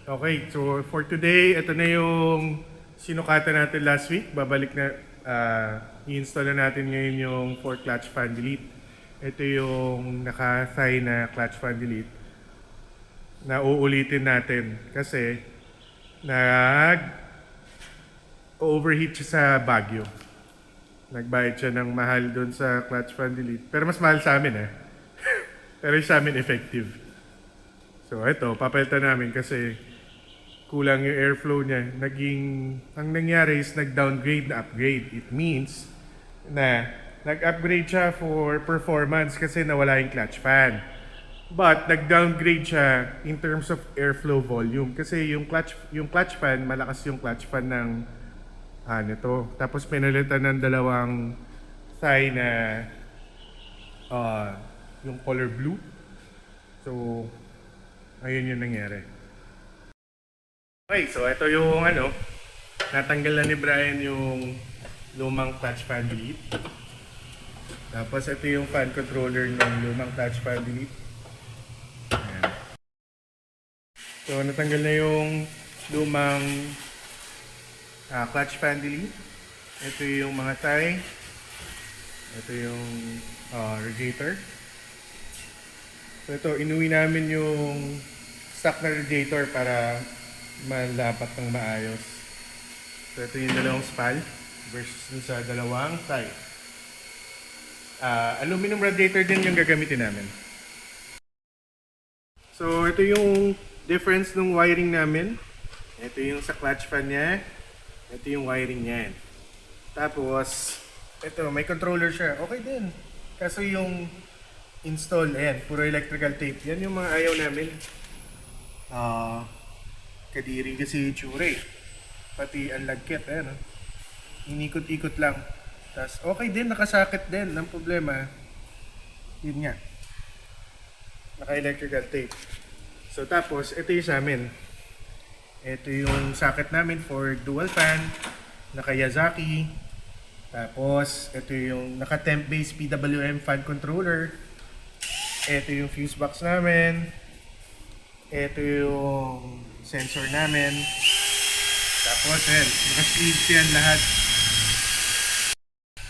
Okay, so for today, ito na yung sinukatan natin last week. Babalik na, i-install na natin ngayon yung for clutch fan delete. Ito yung naka-thigh na clutch fan delete na uulitin natin kasi nag-overheat siya sa Baguio. Nagbayad siya ng mahal doon sa clutch fan delete. Pero mas mahal sa amin Pero sa amin effective. So ito, papalitan namin kasi kulang yung airflow niya. Ang nangyari is nag-downgrade na upgrade. It means na nag-upgrade siya for performance kasi nawala yung clutch fan. But nag-downgrade siya in terms of airflow volume kasi yung clutch fan, malakas yung clutch fan ng nito. Tapos pinalitan ng dalawang thigh na yung color blue. So, ayun yung nangyari. Okay, so ito yung natanggal na ni Brian yung lumang clutch fan delete. Tapos ito yung fan controller ng lumang clutch fan delete. Ayan. So natanggal na yung lumang clutch fan delete. Ito yung mga tie. Ito yung radiator. So ito, inuwi namin yung stock na radiator para malapat ng maayos. So ito yung dalawang spal versus dun sa dalawang tie. Aluminum radiator din yung gagamitin namin. So ito yung difference ng wiring namin. Ito yung sa clutch fan niya. Ito yung wiring niya. Tapos ito, may controller siya. Okay din. Kaso yung install, ayan, puro electrical tape. Yan yung mga ayaw namin. Kadiri kasi tsure. Pati ang lagkit, ayan. Inikot-ikot lang. Tapos okay din, nakasakit din. Ang problema, yun nga. Naka-electrical tape. So tapos, ito yung sa amin. Ito yung socket namin for dual fan. Naka-Yazaki. Tapos, ito yung naka-temp base PWM fan controller. Ito yung fuse box namin. Ito yung sensor namin. Tapos, naka-sleeves yan lahat.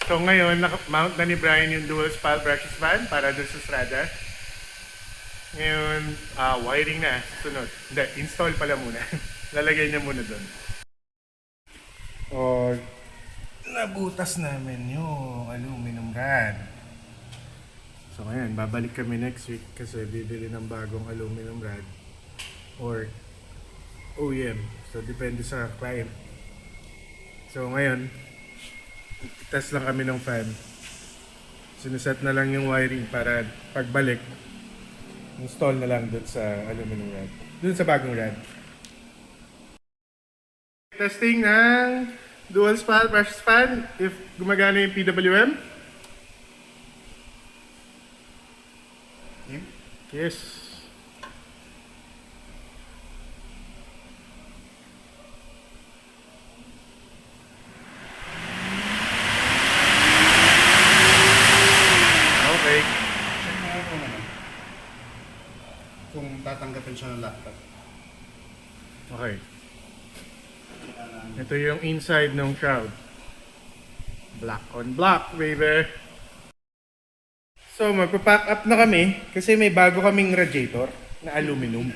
So ngayon, naka-mount na ni Brian yung dual spal brushless fan para doon sa Strada. Ngayon, wiring na. Sunod. Hindi, install pala muna. Lalagay niya muna doon. Nabutas namin yung aluminum rod. So ngayon, babalik kami next week kasi bibili ng bagong aluminum rod or OEM. So depende sa client. So ngayon, test lang kami ng fan. Sineset na lang yung wiring para pagbalik, install na lang dun sa aluminum rod. Dun sa bagong rod. Testing ng dual spal brushless fan if gumagana yung PWM. Yes. Okay. Check mo kung kung tatanggapin siya ng laptop. Okay. Ito yung inside ng shroud. Black on black, baby. So, magpa-pack up na kami kasi may bago kaming radiator na aluminum.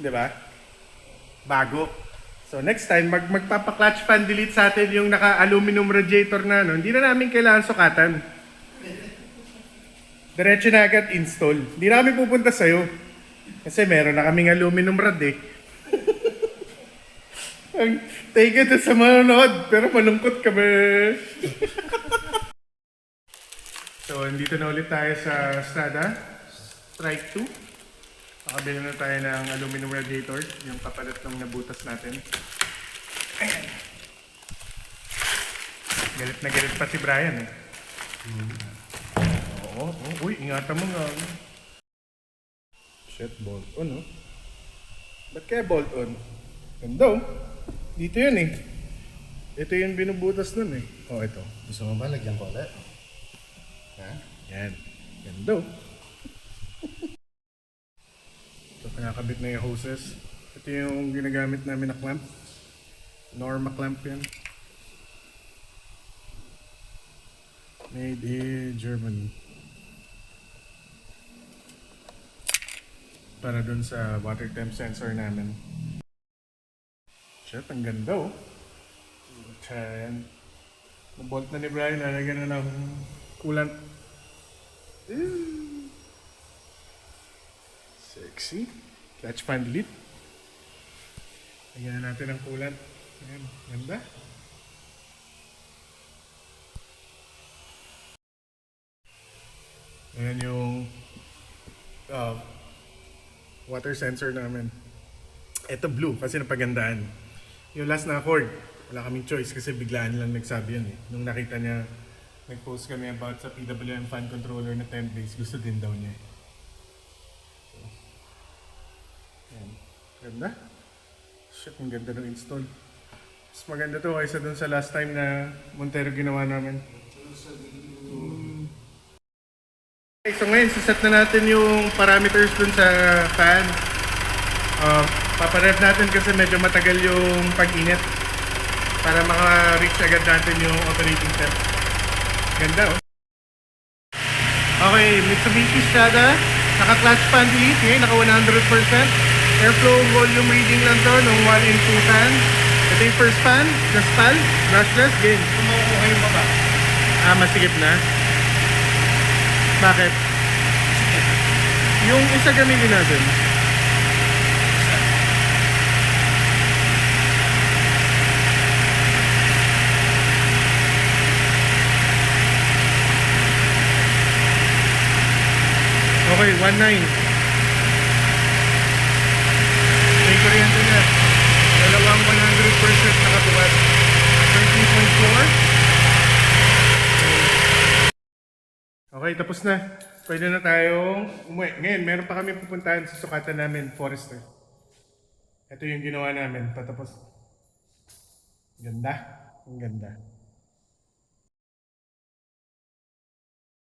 'Di ba? Bago. So, next time, magpapa-clutch fan delete sa atin yung naka-aluminum radiator na hindi na namin kailangan sukatan. Diretso na agad install. Hindi na kami pupunta sa'yo. Kasi meron na kaming aluminum rod Take it sa manonood, pero malungkot kami. So, andito na ulit tayo sa Strada. Strike 2. Nakabili na tayo ng aluminum radiator, yung kapalit ng nabutas natin. Ayan. Galit na galit pa si Brian Oo, uy, ingatan mo nga. Shit, bolt on Ba't kaya bolt on? Ganda Dito yun Ito yung binubutas nun ito. Gusto mo ba lagyan ko ulit? Ha? Yan. Ganda Nakakabit na yung hoses. Ito yung ginagamit namin na clamp. Norma clamp yan. Made in Germany. Para dun sa water temp sensor namin. Shit, ang ganda oh. Ayan. Nabolt na ni Brian, lalagyan na ng coolant. Sexy. Clutch fan delete. Lagyan na natin ng coolant. Ayan, ganda. Ayan yung water sensor namin. Ito blue kasi napagandaan. Yung last na cord, wala kaming choice kasi biglaan lang nagsabi yan eh. Nung nakita niya, nag-post kami about sa PWM fan controller na temp base, gusto din daw niya. So, ayan. Ganda. Shit, ang ganda ng install. Mas maganda to kaysa dun sa last time na Montero ginawa namin. Okay, so ngayon, siset na natin yung parameters dun sa fan. Paparev natin kasi medyo matagal yung pag-init para maka-reach agad natin yung operating temp. Ganda oh. Okay, Mitsubishi Strada, naka-clutch fan delete, ngayon naka 100%. Airflow volume reading lang to nung 1 and 2 fan. Ito yung first fan, Gaspal, brushless, game. Kung makukuha yung baba. Masigip na. Bakit? Yung isa gamitin natin. Okay, 1.9. May kuryente na. Dalawang 100% nakatuwad. 13.4. Okay, tapos na. Pwede na tayong umuwi. Ngayon, meron pa kami pupuntahan sa sukatan namin, Forester. Ito yung ginawa namin, patapos. Ganda. Ang ganda.